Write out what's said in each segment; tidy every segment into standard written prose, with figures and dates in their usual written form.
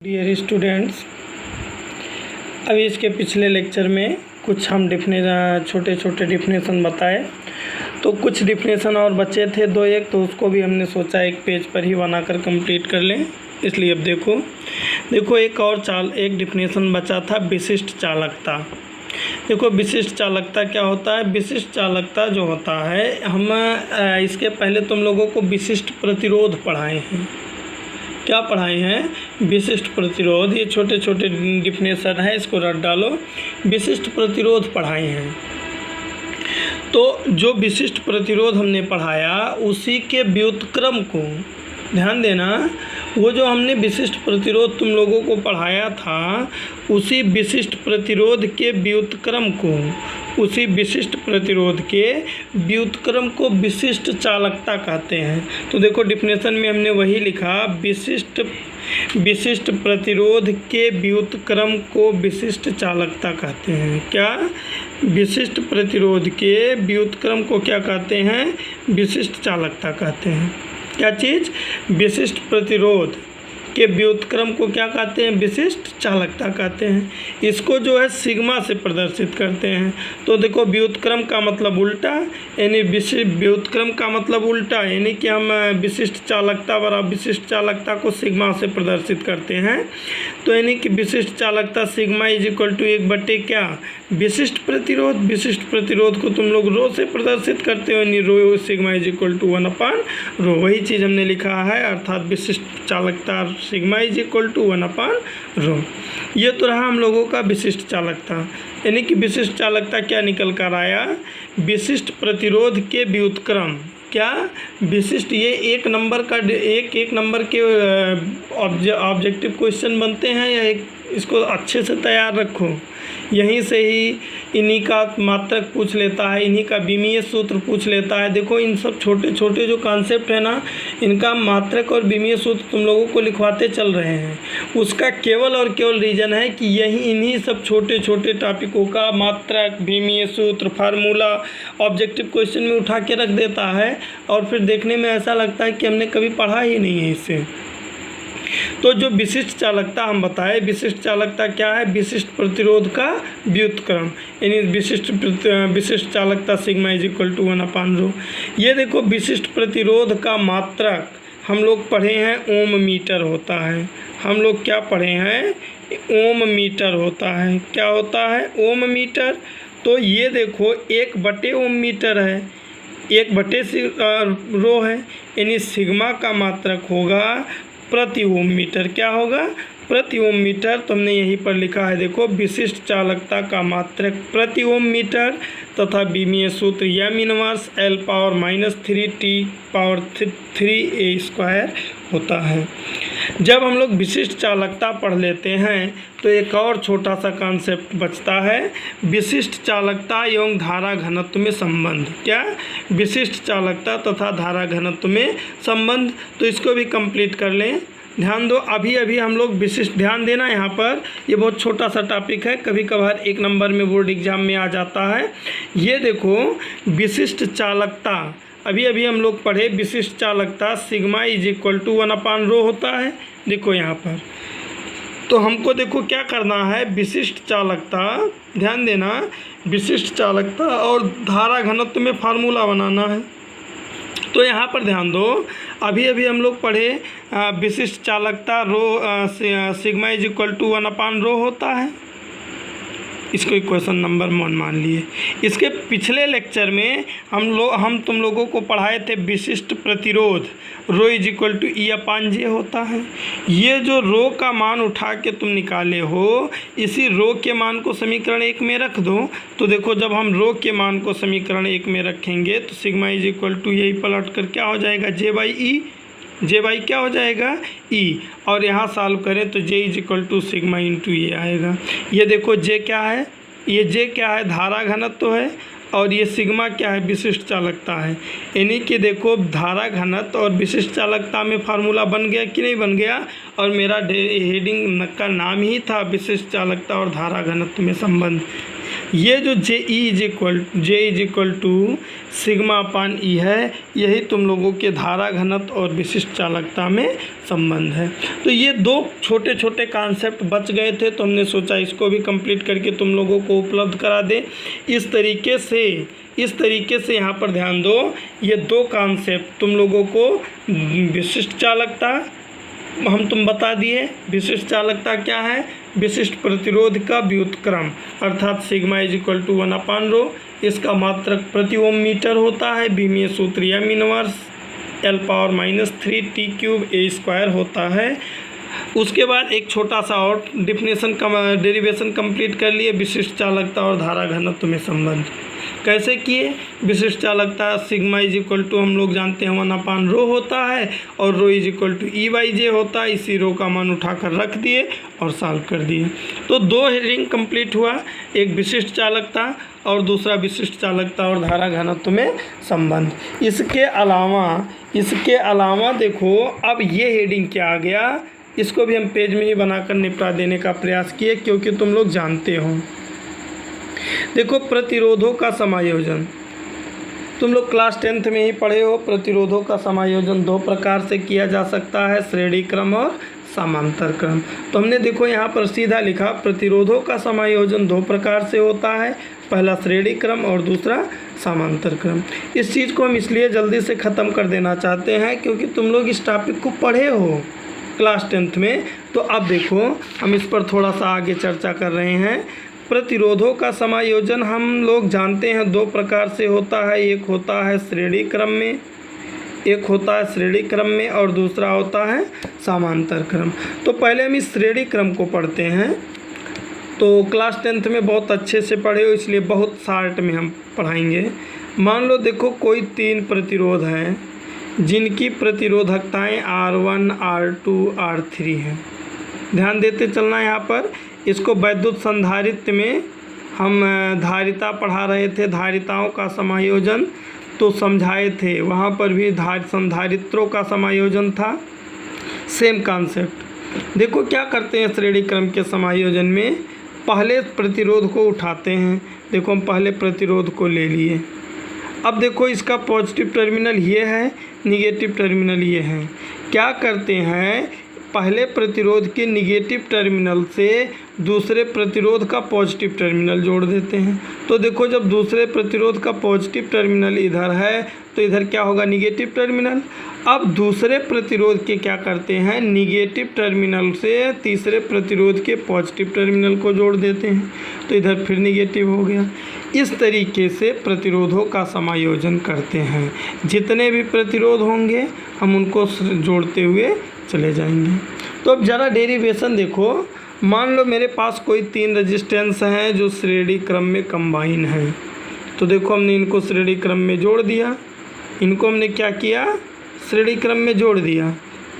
Dear students, अभी इसके पिछले लेक्चर में कुछ हम छोटे छोटे डिफिनेशन बताए, तो कुछ डिफिनेशन और बचे थे दो एक, तो उसको भी हमने सोचा एक पेज पर ही बनाकर कंप्लीट कर लें। इसलिए अब देखो एक डिफिनेशन बचा था विशिष्ट चालकता। देखो विशिष्ट चालकता क्या होता है। विशिष्ट चालकता जो होता है, हम इसके पहले तुम लोगों को विशिष्ट प्रतिरोध पढ़ाए हैं। क्या पढ़ाए हैं? विशिष्ट प्रतिरोध। ये छोटे छोटे डिफिनेशन है, इसको रट डालो। विशिष्ट प्रतिरोध पढ़ाए हैं। तो जो विशिष्ट प्रतिरोध हमने पढ़ाया उसी के व्युत्क्रम को ध्यान देना। वो जो हमने विशिष्ट प्रतिरोध तुम लोगों को पढ़ाया था, उसी विशिष्ट प्रतिरोध के व्युत्क्रम को विशिष्ट चालकता कहते हैं। तो देखो डिफिनेशन में हमने वही लिखा, विशिष्ट प्रतिरोध के व्युत्क्रम को विशिष्ट चालकता कहते हैं। क्या? विशिष्ट प्रतिरोध के व्युत्क्रम को क्या कहते हैं? विशिष्ट चालकता कहते हैं। क्या चीज़? विशिष्ट प्रतिरोध के व्युत्क्रम को क्या कहते हैं? विशिष्ट चालकता कहते हैं। इसको जो है सिग्मा से प्रदर्शित करते हैं। तो देखो व्युत्क्रम का मतलब उल्टा, यानी व्युत्क्रम का मतलब उल्टा, यानी कि हम विशिष्ट चालकता बराबर विशिष्ट चालकता को सिग्मा से प्रदर्शित करते हैं। तो यानी कि विशिष्ट चालकता सिग्मा इज इक्वल टू 1/, क्या? विशिष्ट प्रतिरोध को तुम लोग रो से प्रदर्शित करते हो, यानी रो सिग्मा इज इक्वल टू 1/रो। वही चीज़ हमने लिखा है, अर्थात विशिष्ट चालकता सिग्मा इज इक्वल टू 1/रो। ये तो रहा हम लोगों का विशिष्ट चालकता। यानी कि विशिष्ट चालकता क्या निकल कर आया? विशिष्ट प्रतिरोध के व्युत्क्रम। क्या? विशिष्ट, ये एक नंबर के ऑब्जेक्टिव क्वेश्चन बनते हैं, या इसको अच्छे से तैयार रखो। यहीं से ही इन्हीं का मात्रक पूछ लेता है, इन्हीं का विमीय सूत्र पूछ लेता है। देखो इन सब छोटे छोटे जो कॉन्सेप्ट है ना, इनका मात्रक और विमीय सूत्र तुम लोगों को लिखवाते चल रहे हैं। उसका केवल और केवल रीज़न है कि इन्हीं सब छोटे छोटे टॉपिकों का मात्रक, विमीय सूत्र, फार्मूला ऑब्जेक्टिव क्वेश्चन में उठा के रख देता है, और फिर देखने में ऐसा लगता है कि हमने कभी पढ़ा ही नहीं है इससे। तो जो विशिष्ट चालकता हम बताए, विशिष्ट चालकता क्या है? विशिष्ट प्रतिरोध का व्युत्क्रम, यानी विशिष्ट चालकता सिग्मा इज इक्वल टू 1/रो। ये देखो विशिष्ट प्रतिरोध का मात्रक हम लोग पढ़े हैं ओम मीटर होता है। हम लोग क्या पढ़े हैं? ओम मीटर होता है। क्या होता है? ओम मीटर। तो ये देखो 1/, ओम मीटर है, 1/, रो है, यानी सिग्मा का मात्रक होगा प्रति ओम मीटर। क्या होगा? प्रति ओम मीटर। तो हमने यहीं पर लिखा है, देखो विशिष्ट चालकता का मात्रक प्रति ओम मीटर तथा विमीय सूत्र m इनवर्स L-3T⁻³ होता है। जब हम लोग विशिष्ट चालकता पढ़ लेते हैं तो एक और छोटा सा कॉन्सेप्ट बचता है, विशिष्ट चालकता एवं धारा घनत्व में संबंध। क्या? विशिष्ट चालकता तथा धारा घनत्व में संबंध। तो इसको भी कंप्लीट कर लें। ध्यान दो, अभी हम लोग विशिष्ट, ध्यान देना यहाँ पर, ये बहुत छोटा सा टॉपिक है, कभी कभार 1 नंबर में बोर्ड एग्जाम में आ जाता है। ये देखो विशिष्ट चालकता, अभी हम लोग पढ़े विशिष्ट चालकता सिग्मा इज इक्वल टू 1/रो होता है। देखो यहाँ पर, तो हमको देखो क्या करना है, विशिष्ट चालकता, ध्यान देना, विशिष्ट चालकता और धारा घनत्व में फार्मूला बनाना है। तो यहाँ पर ध्यान दो, अभी हम लोग पढ़े विशिष्ट चालकता सिग्मा इज इक्वल टू 1/रो होता है। इसको क्वेश्चन नंबर 1 मान लिए। इसके पिछले लेक्चर में हम तुम लोगों को पढ़ाए थे विशिष्ट प्रतिरोध रो इज इक्वल टू E/J होता है। ये जो रो का मान उठा के तुम निकाले हो, इसी रो के मान को समीकरण 1 में रख दो। तो देखो जब हम रो के मान को समीकरण 1 में रखेंगे तो सिग्मा इज इक्वल टू यही पलट कर क्या हो जाएगा? J/E क्या हो जाएगा? E। और यहाँ सॉल्व करें तो J is equal to sigma into ये आएगा। ये देखो J क्या है? ये J क्या है? धारा घनत्व है, और ये सिग्मा क्या है? विशिष्ट चालकता है। यानी कि देखो धारा घनत्व और विशिष्ट चालकता में फार्मूला बन गया कि नहीं बन गया? और मेरा हेडिंग का नाम ही था विशिष्ट चालकता और धारा घनत्व में संबंध। ये जो J is equal to sigma upon E है, यही तुम लोगों के धारा घनत्व और विशिष्ट चालकता में संबंध है। तो ये दो छोटे छोटे कॉन्सेप्ट बच गए थे, तो हमने सोचा इसको भी कंप्लीट करके तुम लोगों को उपलब्ध करा दें। इस तरीके से यहाँ पर ध्यान दो, ये दो कॉन्सेप्ट तुम लोगों को विशिष्ट चालकता तुम बता दिए। विशिष्ट चालकता क्या है? विशिष्ट प्रतिरोध का व्युत्क्रम, अर्थात सिग्मा इज इक्वल टू 1/ρ। इसका मात्रक प्रति ओम मीटर होता है। बीमीय सूत्र एम इनवर्स L⁻³ होता है। उसके बाद एक छोटा सा और डेरिवेशन कंप्लीट कर लिए, विशिष्ट चालकता और धारा घनत्व में संबंध कैसे किए। विशिष्ट चालकता सिग्मा इज इक्वल टू हम लोग जानते हैं 1/ρ होता है, और ρ इज इक्वल टू E/J होता है। इसी ρ का मान उठाकर रख दिए और सॉल्व कर दिए। तो दो हेडिंग कंप्लीट हुआ, एक विशिष्ट चालकता और दूसरा विशिष्ट चालकता और धारा घनत्व में संबंध। इसके अलावा देखो, अब ये हेडिंग क्या आ गया, इसको भी हम पेज में ही बनाकर निपटा देने का प्रयास किए, क्योंकि तुम लोग जानते हो। देखो, प्रतिरोधों का समायोजन तुम लोग क्लास 10th में ही पढ़े हो। प्रतिरोधों का समायोजन दो प्रकार से किया जा सकता है, श्रेणी क्रम और समांतर क्रम। तो हमने देखो यहाँ पर सीधा लिखा, प्रतिरोधों का समायोजन दो प्रकार से होता है, पहला श्रेणी क्रम और दूसरा समांतर क्रम। इस चीज़ को हम इसलिए जल्दी से ख़त्म कर देना चाहते हैं क्योंकि तुम लोग इस टॉपिक को पढ़े हो क्लास 10th में। तो अब देखो, हम इस पर थोड़ा सा आगे चर्चा कर रहे हैं। प्रतिरोधों का समायोजन हम लोग जानते हैं दो प्रकार से होता है, एक होता है श्रेणी क्रम में और दूसरा होता है समांतर क्रम। तो पहले हम इस श्रेणी क्रम को पढ़ते हैं। तो क्लास 10th में बहुत अच्छे से पढ़े हो, इसलिए बहुत शार्ट में हम पढ़ाएंगे। मान लो देखो, कोई 3 प्रतिरोध हैं जिनकी प्रतिरोधकताएं R1, R2, R3 हैं। ध्यान देते चलना यहाँ पर। इसको वैद्युत संधारित्र में हम धारिता पढ़ा रहे थे, धारिताओं का समायोजन तो समझाए थे, वहाँ पर भी संधारित्रों का समायोजन था। Same concept. देखो क्या करते हैं श्रेणी क्रम के समायोजन में, पहले प्रतिरोध को उठाते हैं। देखो, हम पहले प्रतिरोध को ले लिए। अब देखो, इसका पॉजिटिव टर्मिनल ये है, निगेटिव टर्मिनल ये है। क्या करते हैं, पहले प्रतिरोध के निगेटिव टर्मिनल से दूसरे प्रतिरोध का पॉजिटिव टर्मिनल जोड़ देते हैं। तो देखो, जब दूसरे प्रतिरोध का पॉजिटिव टर्मिनल इधर है तो इधर क्या होगा, निगेटिव टर्मिनल। अब दूसरे प्रतिरोध के क्या करते हैं, निगेटिव टर्मिनल से तीसरे प्रतिरोध के पॉजिटिव टर्मिनल को जोड़ देते हैं, तो इधर फिर निगेटिव हो गया। इस तरीके से प्रतिरोधों का समायोजन करते हैं। जितने भी प्रतिरोध होंगे हम उनको जोड़ते हुए चले जाएंगे। तो अब ज़रा डेरिवेशन देखो। मान लो मेरे पास कोई 3 रेजिस्टेंस हैं जो श्रेणी क्रम में कंबाइन हैं। तो देखो, हमने इनको श्रेणी क्रम में जोड़ दिया। इनको हमने क्या किया, श्रेणी क्रम में जोड़ दिया।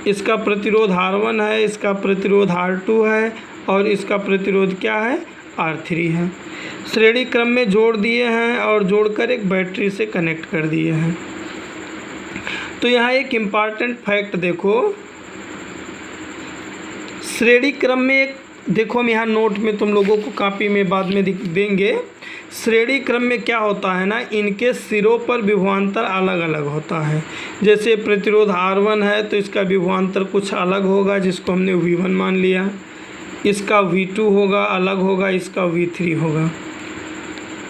इसका प्रतिरोध R1 है, इसका प्रतिरोध R2 है और इसका प्रतिरोध क्या है, R3 है। श्रेणी क्रम में जोड़ दिए हैं और जोड़कर एक बैटरी से कनेक्ट कर दिए हैं। तो यहाँ एक इम्पॉर्टेंट फैक्ट देखो, श्रेणी क्रम में एक देखो, हम यहाँ नोट में तुम लोगों को कॉपी में बाद में देंगे। श्रेणी क्रम में क्या होता है ना, इनके सिरों पर विभवांतर अलग अलग होता है। जैसे प्रतिरोध R1 है तो इसका विभवांतर कुछ अलग होगा, जिसको हमने V1 मान लिया। इसका V2 होगा, अलग होगा, इसका V3 होगा।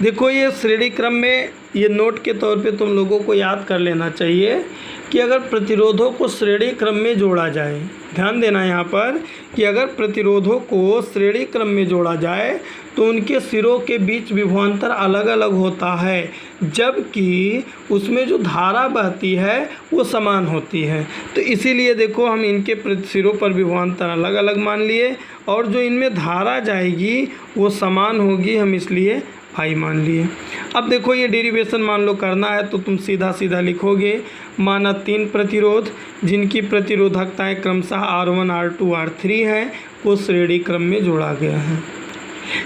देखो, ये श्रेणी क्रम में, ये नोट के तौर पे तुम लोगों को याद कर लेना चाहिए कि अगर प्रतिरोधों को श्रेणी क्रम में जोड़ा जाए, ध्यान देना यहाँ पर कि अगर प्रतिरोधों को श्रेणी क्रम में जोड़ा जाए तो उनके सिरों के बीच विभवांतर अलग अलग होता है, जबकि उसमें जो धारा बहती है वो समान होती है। तो इसीलिए देखो, हम इनके सिरों पर विभवांतर अलग अलग मान लिए और जो इनमें धारा जाएगी वो समान होगी, हम इसलिए I मान लिए। अब देखो, ये डेरिवेशन मान लो करना है तो तुम सीधा सीधा लिखोगे, माना 3 प्रतिरोध जिनकी प्रतिरोधकताएं क्रमशः R1, R2, R3 हैं, वो श्रेणी क्रम में जोड़ा गया है।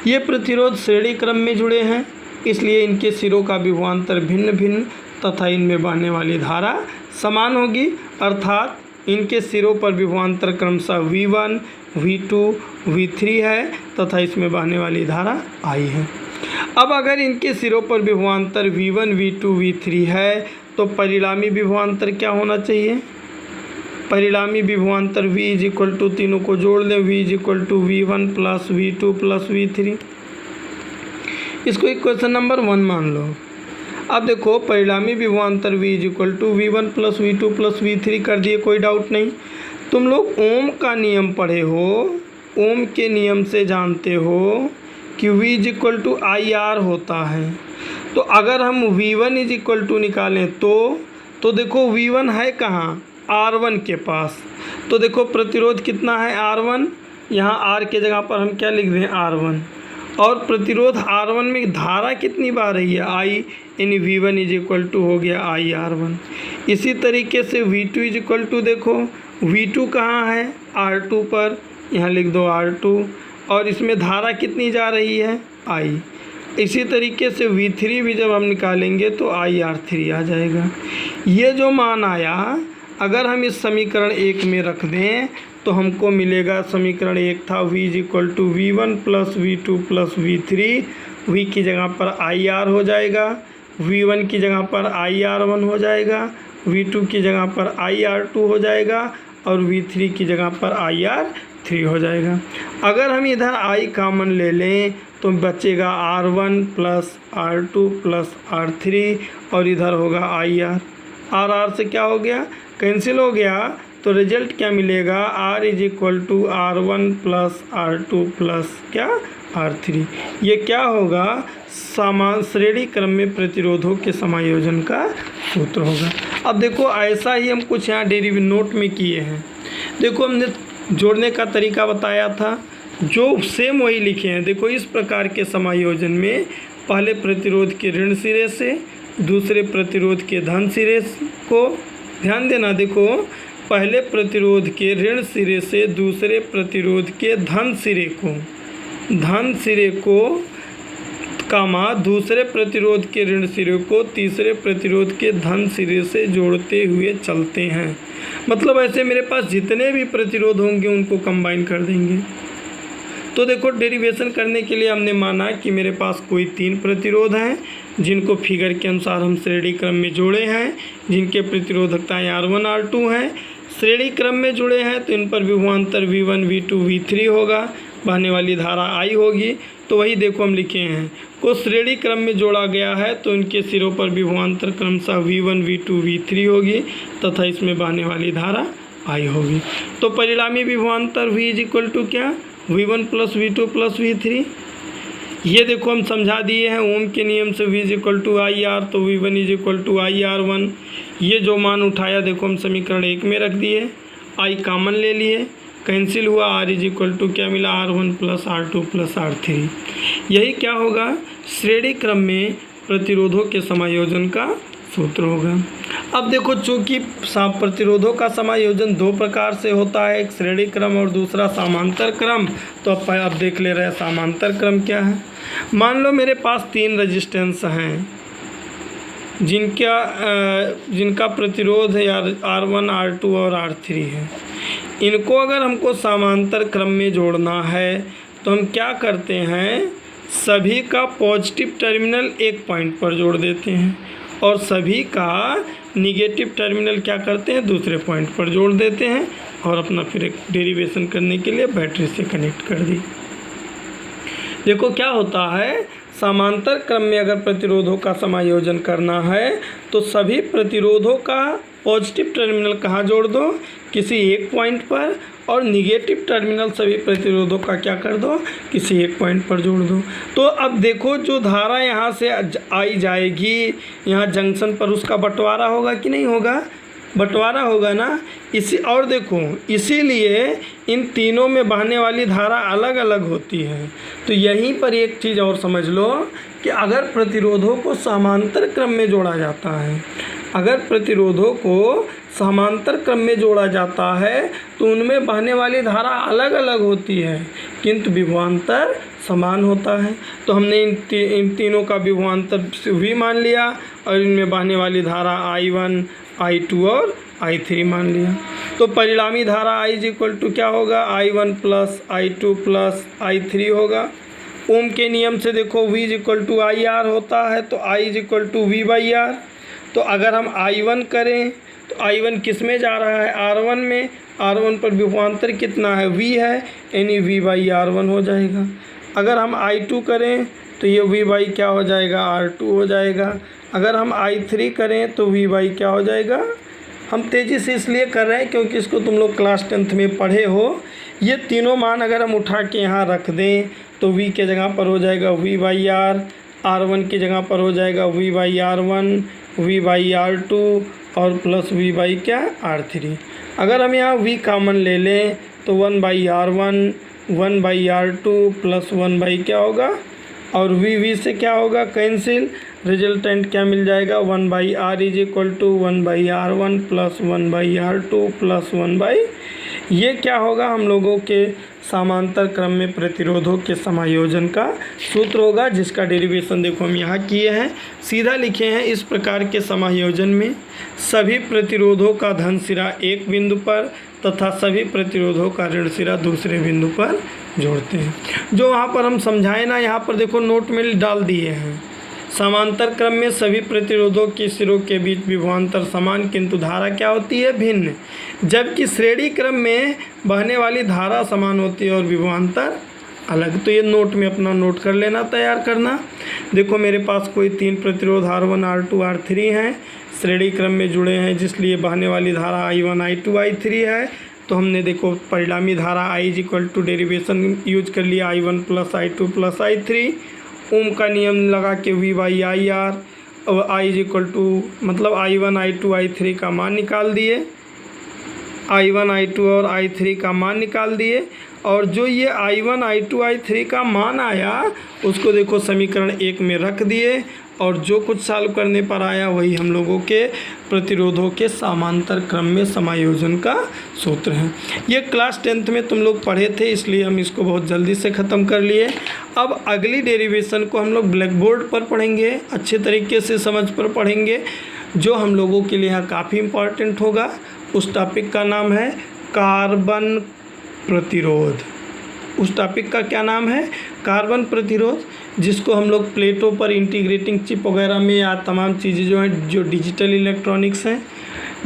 ये प्रतिरोध श्रेणी क्रम में जुड़े हैं, इसलिए इनके सिरों का विभवांतर भिन्न भिन्न तथा इनमें बहने वाली धारा समान होगी, अर्थात इनके सिरों पर विभवांतर क्रमशः V1, V2, V3 है तथा इसमें बहने वाली धारा I है। अब अगर इनके सिरों पर विभवांतर V1 V2 V3 है तो परिणामी विभवांतर क्या होना चाहिए? परिणामी विभवांतर V इज इक्वल टू, तीनों को जोड़ दें, V is equal to V1 plus V2 plus V3। इसको इक्वेशन नंबर 1 मान लो। अब देखो परिणामी विभवांतर V is equal to V1 plus V2 plus V3 कर दिए, कोई डाउट नहीं। तुम लोग ओम का नियम पढ़े हो, ओम के नियम से जानते हो कि V is equal to IR होता है। तो अगर हम V1 इज इक्वल टू निकालें तो देखो V1 है कहाँ? R1 के पास। तो देखो प्रतिरोध कितना है? R1। यहाँ R के जगह पर हम क्या लिख दें? R1। और प्रतिरोध R1 में धारा कितनी बार रही है? I, यानी V1 इज इक्वल टू हो गया IR1। इसी तरीके से V2 इज इक्वल टू, देखो V2 कहाँ है? R2 पर, यहाँ लिख दो R2। और इसमें धारा कितनी जा रही है? I। इसी तरीके से V3 भी जब हम निकालेंगे तो IR3 आ जाएगा। ये जो मान आया, अगर हम इस समीकरण 1 में रख दें तो हमको मिलेगा, समीकरण 1 था V is equal to V1 plus V2 plus V3। V की जगह पर IR हो जाएगा, V1 की जगह पर IR1 हो जाएगा, V2 की जगह पर IR2 हो जाएगा और V3 की जगह पर IR3 हो जाएगा। अगर हम इधर I कॉमन ले लें तो बचेगा R1 plus R2 plus R3 और इधर होगा IR। R से क्या हो गया? कैंसिल हो गया। तो रिजल्ट क्या मिलेगा? R is equal to R1 plus R2 plus क्या? R3। ये क्या होगा? समान श्रेणी क्रम में प्रतिरोधों के समायोजन का सूत्र होगा। अब देखो ऐसा ही हम कुछ यहाँ डेरिवेटिव नोट में किए हैं। देखो हमने जोड़ने का तरीका बताया था, जो सेम वही लिखे हैं। देखो इस प्रकार के समायोजन में पहले प्रतिरोध के ऋण सिरे से दूसरे प्रतिरोध के धन सिरे को, ध्यान देना, देखो पहले प्रतिरोध के ऋण सिरे से दूसरे प्रतिरोध के धन सिरे को कामा दूसरे प्रतिरोध के ऋण सिरे को तीसरे प्रतिरोध के धन सिरे से जोड़ते हुए चलते हैं। मतलब ऐसे मेरे पास जितने भी प्रतिरोध होंगे उनको कंबाइन कर देंगे। तो देखो डेरिवेशन करने के लिए हमने माना कि मेरे पास कोई 3 प्रतिरोध हैं जिनको फिगर के अनुसार हम श्रेणी क्रम में जोड़े हैं, जिनके प्रतिरोधकताएँ R1 R2 हैं, श्रेणी क्रम में जुड़े हैं तो इन पर विभवांतर V1 V2 V3 होगा, बहने वाली धारा I होगी। तो वही देखो हम लिखे हैं, को श्रेणी क्रम में जोड़ा गया है तो इनके सिरों पर विभवांतर क्रमशः V1 V2 V3 होगी तथा इसमें बहने वाली धारा I होगी। तो परिणामी विभवांतर V इज इक्वल टू क्या? V1 plus V2 plus V3। ये देखो हम समझा दिए हैं ओम के नियम से V is equal to IR, तो V1 is equal to IR1। ये जो मान उठाया देखो हम समीकरण 1 में रख दिए, I कॉमन ले लिए, कैंसिल हुआ, R इज इक्वल टू क्या मिला? R1 plus R2 plus R3। यही क्या होगा? श्रेणी क्रम में प्रतिरोधों के समायोजन का सूत्र होगा। अब देखो चूँकि प्रतिरोधों का समायोजन 2 प्रकार से होता है, एक श्रेणी क्रम और दूसरा समांतर क्रम। तो अब देख ले रहे हैं समांतर क्रम क्या है। मान लो मेरे पास 3 रेजिस्टेंस हैं जिनका प्रतिरोध है R1 R2 और R3 है। इनको अगर हमको समांतर क्रम में जोड़ना है तो हम क्या करते हैं? सभी का पॉजिटिव टर्मिनल एक पॉइंट पर जोड़ देते हैं और सभी का निगेटिव टर्मिनल क्या करते हैं? दूसरे पॉइंट पर जोड़ देते हैं और अपना फिर एक डेरिवेशन करने के लिए बैटरी से कनेक्ट कर दी। देखो क्या होता है, समांतर क्रम में अगर प्रतिरोधों का समायोजन करना है तो सभी प्रतिरोधों का पॉजिटिव टर्मिनल कहाँ जोड़ दो? किसी एक पॉइंट पर, और निगेटिव टर्मिनल सभी प्रतिरोधों का क्या कर दो? किसी एक पॉइंट पर जोड़ दो। तो अब देखो जो धारा यहाँ से आई जाएगी, यहाँ जंक्शन पर उसका बंटवारा होगा कि नहीं होगा? बंटवारा होगा ना। और देखो इसीलिए इन तीनों में बहने वाली धारा अलग अलग होती है। तो यहीं पर एक चीज़ और समझ लो कि अगर प्रतिरोधों को समांतर क्रम में जोड़ा जाता है, अगर प्रतिरोधों को समांतर क्रम में जोड़ा जाता है तो उनमें बहने वाली धारा अलग अलग होती है किंतु विभवांतर समान होता है। तो हमने इन तीनों का विभवांतर V मान लिया और इनमें बहने वाली धारा I1 I2 और I3 मान लिया। तो परिणामी धारा I इज इक्वल टू क्या होगा? I1 plus I2 plus I3 होगा। ओम के नियम से देखो V equal to I R होता है, तो I equal to V by R. तो अगर हम I1 करें तो I1 किस में जा रहा है, R1 में। R1 पर विभवांतर कितना है, V है, यानी V बाई R1 हो जाएगा। अगर हम I2 करें तो ये V बाई क्या हो जाएगा, R2 हो जाएगा। अगर हम I3 करें तो V बाई क्या हो जाएगा। हम तेज़ी से इसलिए कर रहे हैं क्योंकि इसको तुम लोग क्लास 10th में पढ़े हो। ये तीनों मान अगर हम उठा के यहाँ रख दें तो V के जगह पर हो जाएगा V बाई R, R1 की जगह पर हो जाएगा V by R1, V by R2 और प्लस V बाई क्या, R3। अगर हम यहाँ V कॉमन ले लें तो 1 by R1, 1 by R2 plus 1 by क्या होगा, और V से क्या होगा, कैंसिल। रिजल्टेंट क्या मिल जाएगा, 1 by R is equal to 1 by R1 plus 1 by R2 plus 1 by. ये क्या होगा, हम लोगों के समांतर क्रम में प्रतिरोधों के समायोजन का सूत्र होगा, जिसका डेरिवेशन देखो हम यहाँ किए हैं, सीधा लिखे हैं। इस प्रकार के समायोजन में सभी प्रतिरोधों का धन सिरा एक बिंदु पर तथा सभी प्रतिरोधों का ऋण सिरा दूसरे बिंदु पर जोड़ते हैं। जो वहाँ पर हम समझाए ना, यहाँ पर देखो नोट में डाल दिए हैं। समांतर क्रम में सभी प्रतिरोधों के सिरों के बीच विभवांतर समान किंतु धारा क्या होती है, भिन्न। जबकि श्रेणी क्रम में बहने वाली धारा समान होती है और विभवांतर अलग। तो ये नोट में अपना नोट कर लेना, तैयार करना। देखो मेरे पास कोई 3 प्रतिरोध R1, R2, R3 हैं, श्रेणी क्रम में जुड़े हैं, जिसलिए बहने वाली धारा I1, I2, I3 है। तो हमने देखो परिणामी धारा I equal to derivation use कर लिया, I1 plus I2 plus I3। ओम का नियम लगा के V बाई आई आर और I इक्वल टू मतलब I1, I2, I3 का मान निकाल दिए, I1, I2 और I3 का मान निकाल दिए। और जो ये I1, I2, I3 का मान आया उसको देखो समीकरण 1 में रख दिए, और जो कुछ सॉल्व करने पर आया वही हम लोगों के प्रतिरोधों के समांतर क्रम में समायोजन का सूत्र है। ये क्लास 10th में तुम लोग पढ़े थे, इसलिए हम इसको बहुत जल्दी से ख़त्म कर लिए। अब अगली डेरिवेशन को हम लोग ब्लैक बोर्ड पर पढ़ेंगे, अच्छे तरीके से समझ पर पढ़ेंगे, जो हम लोगों के लिए यहाँ काफ़ी इम्पॉर्टेंट होगा। उस टॉपिक का नाम है कार्बन प्रतिरोध। उस टॉपिक का क्या नाम है, कार्बन प्रतिरोध, जिसको हम लोग प्लेटों पर इंटीग्रेटिंग चिप वगैरह में या तमाम चीज़ें जो हैं, जो डिजिटल इलेक्ट्रॉनिक्स हैं,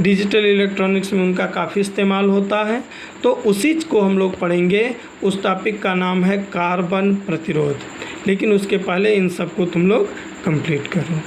डिजिटल इलेक्ट्रॉनिक्स में उनका काफ़ी इस्तेमाल होता है। तो उसी को हम लोग पढ़ेंगे। उस टॉपिक का नाम है कार्बन प्रतिरोध। लेकिन उसके पहले इन सबको तुम लोग कंप्लीट करो।